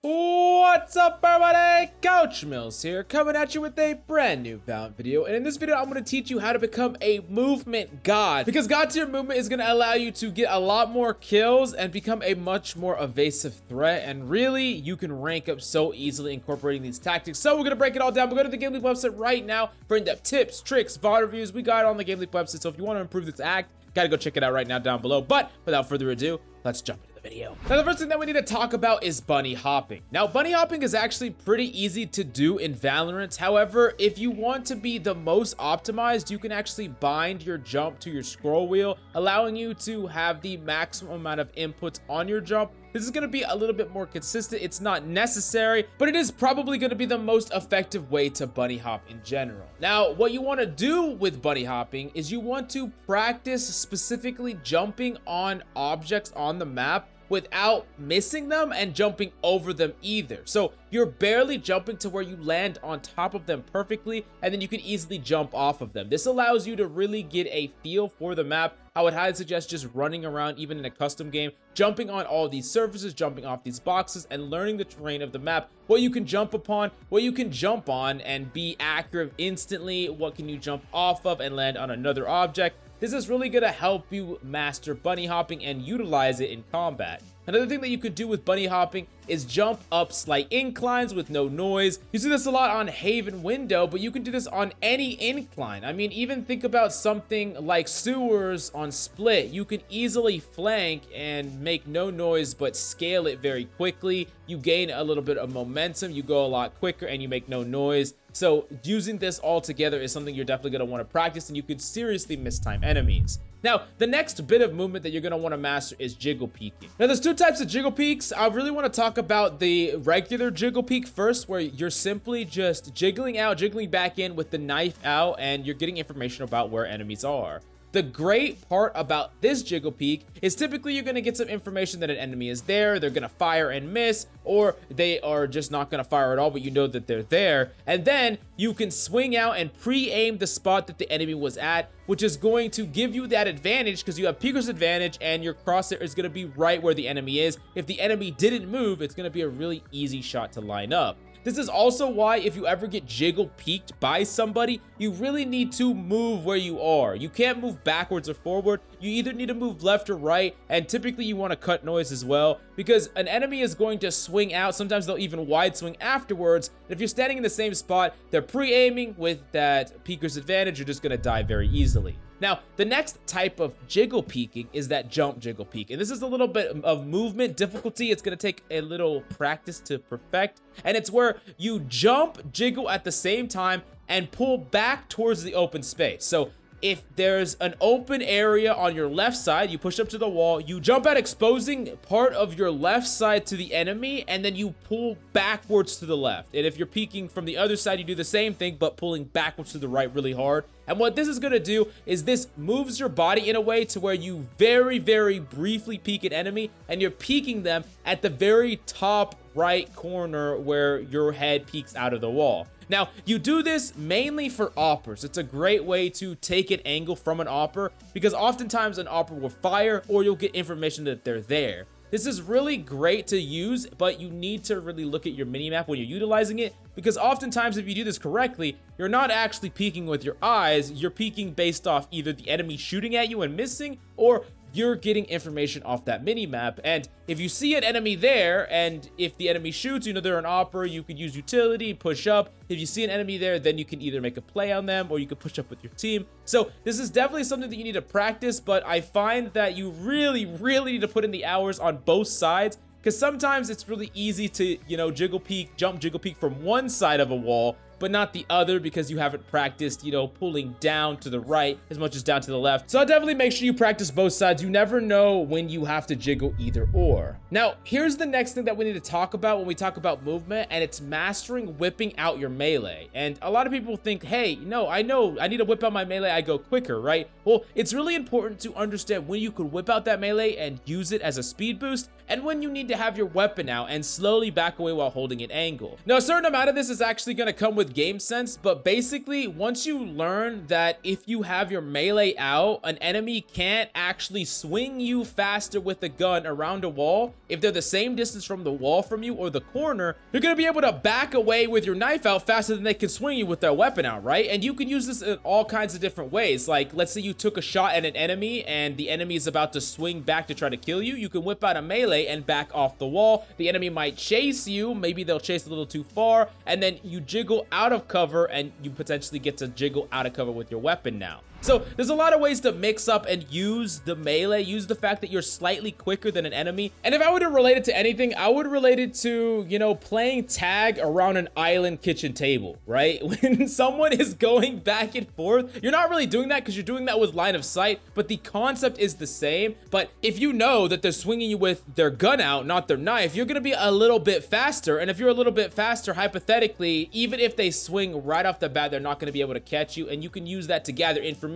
What's up, everybody? Coach Mills here, coming at you with a brand new Valorant video. And in this video, I'm going to teach you how to become a movement god, because god tier movement is going to allow you to get a lot more kills and become a much more evasive threat. And really, you can rank up so easily incorporating these tactics. So we're going to break it all down. We'll go to the GameLeap website right now for in-depth tips, tricks, VOD reviews. We got it on the GameLeap website. So if you want to improve this act, got to go check it out right now down below. But without further ado, let's jump into the video. Now, the first thing that we need to talk about is bunny hopping. Now, bunny hopping is actually pretty easy to do in Valorant. However, if you want to be the most optimized, you can actually bind your jump to your scroll wheel, allowing you to have the maximum amount of inputs on your jump. This is going to be a little bit more consistent. It's not necessary, but it is probably going to be the most effective way to bunny hop in general. Now, what you want to do with bunny hopping is you want to practice specifically jumping on objects on the map without missing them and jumping over them either. So you're barely jumping to where you land on top of them perfectly, and then you can easily jump off of them. This allows you to really get a feel for the map. I would highly suggest just running around, even in a custom game, jumping on all these surfaces, jumping off these boxes, and learning the terrain of the map, what you can jump upon, what you can jump on and be accurate instantly, what can you jump off of and land on another object. This is really going to help you master bunny hopping and utilize it in combat. Another thing that you could do with bunny hopping is jump up slight inclines with no noise. You see this a lot on Haven Window, but you can do this on any incline. I mean, even think about something like sewers on Split. You can easily flank and make no noise, but scale it very quickly. You gain a little bit of momentum, you go a lot quicker, and you make no noise. So using this all together is something you're definitely going to want to practice, and you could seriously mistime enemies. Now, the next bit of movement that you're going to want to master is jiggle peeking. Now, there's two types of jiggle peeks. I really want to talk about the regular jiggle peek first, where you're simply just jiggling out, jiggling back in with the knife out, and you're getting information about where enemies are. The great part about this jiggle peek is typically you're going to get some information that an enemy is there, they're going to fire and miss, or they are just not going to fire at all, but you know that they're there. And then you can swing out and pre-aim the spot that the enemy was at, which is going to give you that advantage because you have peeker's advantage and your crosshair is going to be right where the enemy is. If the enemy didn't move, it's going to be a really easy shot to line up. This is also why if you ever get jiggle peeked by somebody, you really need to move where you are. You can't move backwards or forward. You either need to move left or right, and typically you want to cut noise as well, because an enemy is going to swing out. Sometimes they'll even wide swing afterwards. And if you're standing in the same spot, they're pre-aiming with that peeker's advantage. You're just going to die very easily. Now, the next type of jiggle peeking is that jump jiggle peek. And this is a little bit of movement difficulty. It's going to take a little practice to perfect. And it's where you jump, jiggle at the same time, and pull back towards the open space. So if there's an open area on your left side, you push up to the wall, you jump out exposing part of your left side to the enemy, and then you pull backwards to the left. And if you're peeking from the other side, you do the same thing, but pulling backwards to the right really hard. And what this is going to do is this moves your body in a way to where you very, very briefly peek an enemy, and you're peeking them at the very top right corner where your head peeks out of the wall. Now, you do this mainly for oppers. It's a great way to take an angle from an opper, because oftentimes an opper will fire or you'll get information that they're there. This is really great to use, but you need to really look at your minimap when you're utilizing it, because oftentimes if you do this correctly, you're not actually peeking with your eyes, you're peeking based off either the enemy shooting at you and missing, or you're getting information off that minimap. And if you see an enemy there, and if the enemy shoots, you know they're an opper, you could use utility, push up. If you see an enemy there, then you can either make a play on them or you could push up with your team. So this is definitely something that you need to practice, but I find that you really, really need to put in the hours on both sides, because sometimes it's really easy to, you know, jiggle peek, jump jiggle peek from one side of a wall, but not the other, because you haven't practiced, you know, pulling down to the right as much as down to the left. So definitely make sure you practice both sides. You never know when you have to jiggle either or. Now, here's the next thing that we need to talk about when we talk about movement, and it's mastering whipping out your melee. And a lot of people think, hey, no, I know I need to whip out my melee, I go quicker, right? Well, it's really important to understand when you could whip out that melee and use it as a speed boost, and when you need to have your weapon out and slowly back away while holding an angle. Now, a certain amount of this is actually going to come with good game sense, but basically once you learn that if you have your melee out, an enemy can't actually swing you faster with a gun around a wall. If they're the same distance from the wall from you or the corner, you're gonna be able to back away with your knife out faster than they can swing you with their weapon out, right? And you can use this in all kinds of different ways. Like, let's say you took a shot at an enemy and the enemy is about to swing back to try to kill you. You can whip out a melee and back off the wall. The enemy might chase you, maybe they'll chase a little too far, and then you jiggle out of cover and you potentially get to jiggle out of cover with your weapon now. So there's a lot of ways to mix up and use the melee, use the fact that you're slightly quicker than an enemy. And if I were to relate it to anything, I would relate it to, you know, playing tag around an island kitchen table, right? When someone is going back and forth, you're not really doing that because you're doing that with line of sight, but the concept is the same. But if you know that they're swinging you with their gun out, not their knife, you're going to be a little bit faster. And if you're a little bit faster, hypothetically, even if they swing right off the bat, they're not going to be able to catch you. And you can use that to gather information,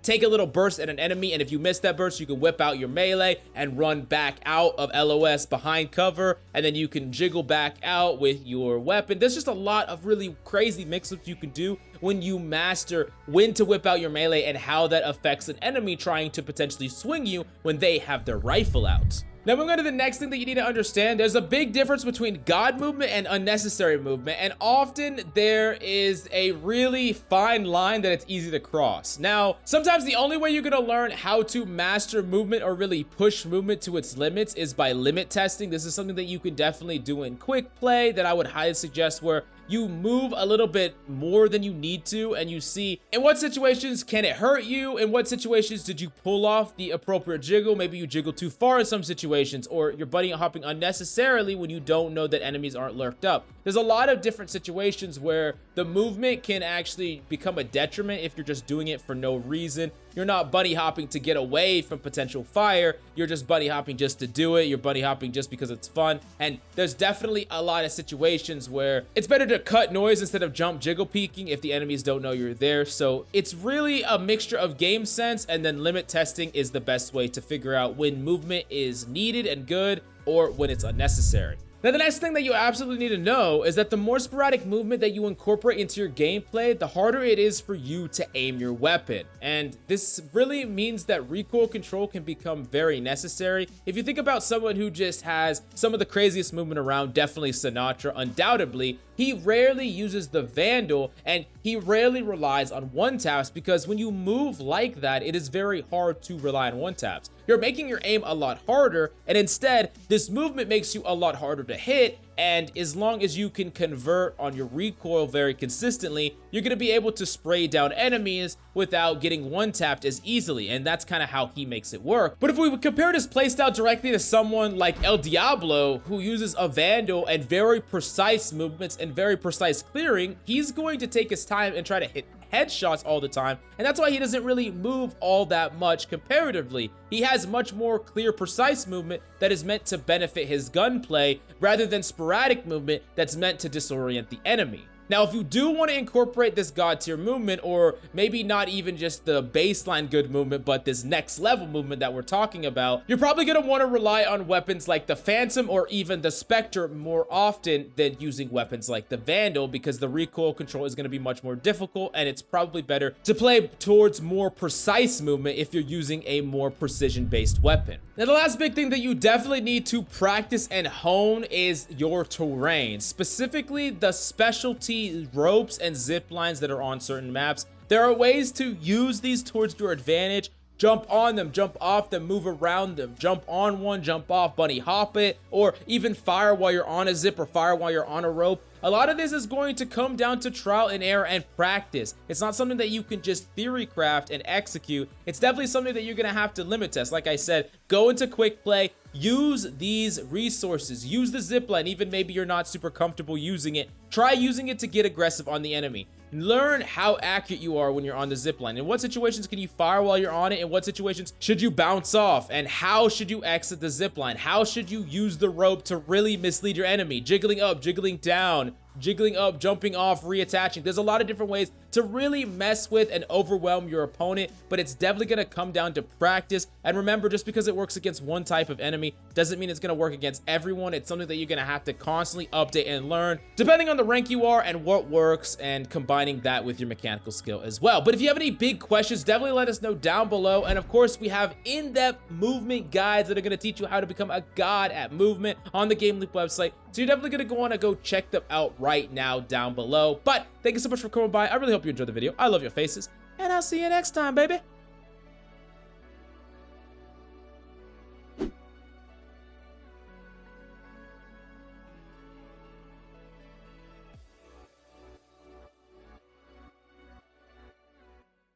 take a little burst at an enemy, and if you miss that burst, you can whip out your melee and run back out of LOS behind cover, and then you can jiggle back out with your weapon. There's just a lot of really crazy mix-ups you can do when you master when to whip out your melee and how that affects an enemy trying to potentially swing you when they have their rifle out. Now moving on to the next thing that you need to understand, there's a big difference between God movement and unnecessary movement, and often there is a really fine line that it's easy to cross. Now, sometimes the only way you're gonna learn how to master movement or really push movement to its limits is by limit testing. This is something that you can definitely do in quick play that I would highly suggest, where you move a little bit more than you need to and you see in what situations can it hurt you, in what situations did you pull off the appropriate jiggle. Maybe you jiggle too far in some situations, or you're bunny hopping unnecessarily when you don't know that enemies aren't lurked up. There's a lot of different situations where the movement can actually become a detriment if you're just doing it for no reason. You're not bunny hopping to get away from potential fire. You're just bunny hopping just to do it. You're bunny hopping just because it's fun. And there's definitely a lot of situations where it's better to cut noise instead of jump jiggle peeking if the enemies don't know you're there. So it's really a mixture of game sense, and then limit testing is the best way to figure out when movement is needed and good or when it's unnecessary. Now, the next thing that you absolutely need to know is that the more sporadic movement that you incorporate into your gameplay, the harder it is for you to aim your weapon. And this really means that recoil control can become very necessary. If you think about someone who just has some of the craziest movement around, definitely Sinatra, undoubtedly, he rarely uses the Vandal and he rarely relies on one taps, because when you move like that, it is very hard to rely on one taps. You're making your aim a lot harder, and instead, this movement makes you a lot harder to hit. And as long as you can convert on your recoil very consistently, you're going to be able to spray down enemies without getting one-tapped as easily. And that's kind of how he makes it work. But if we would compare his playstyle directly to someone like El Diablo, who uses a Vandal and very precise movements and very precise clearing, he's going to take his time and try to hit headshots all the time, and that's why he doesn't really move all that much comparatively. He has much more clear, precise movement that is meant to benefit his gunplay rather than sporadic movement that's meant to disorient the enemy. Now, if you do want to incorporate this god tier movement, or maybe not even just the baseline good movement, but this next level movement that we're talking about, you're probably going to want to rely on weapons like the Phantom or even the Spectre more often than using weapons like the Vandal, because the recoil control is going to be much more difficult, and it's probably better to play towards more precise movement if you're using a more precision-based weapon. Now, the last big thing that you definitely need to practice and hone is your terrain, specifically the specialty ropes and zip lines that are on certain maps. There are ways to use these towards your advantage. Jump on them, jump off them, move around them, jump on one, jump off, bunny hop it, or even fire while you're on a zip or fire while you're on a rope. A lot of this is going to come down to trial and error and practice. It's not something that you can just theory craft and execute. It's definitely something that you're going to have to limit test. Like I said, go into quick play, use these resources, use the zipline, even maybe you're not super comfortable using it. Try using it to get aggressive on the enemy. Learn how accurate you are when you're on the zipline. In what situations can you fire while you're on it? In what situations should you bounce off? And how should you exit the zipline? How should you use the rope to really mislead your enemy? Jiggling up, jiggling down, jiggling up, jumping off, reattaching. There's a lot of different ways to really mess with and overwhelm your opponent, but it's definitely going to come down to practice. And remember, just because it works against one type of enemy doesn't mean it's going to work against everyone. It's something that you're going to have to constantly update and learn depending on the rank you are and what works, and combining that with your mechanical skill as well. But if you have any big questions, definitely let us know down below. And of course, we have in-depth movement guides that are going to teach you how to become a god at movement on the GameLeap website. So you're definitely going to want to go check them out right now down below. But thank you so much for coming by. I really hope you enjoyed the video. I love your faces, and I'll see you next time, baby.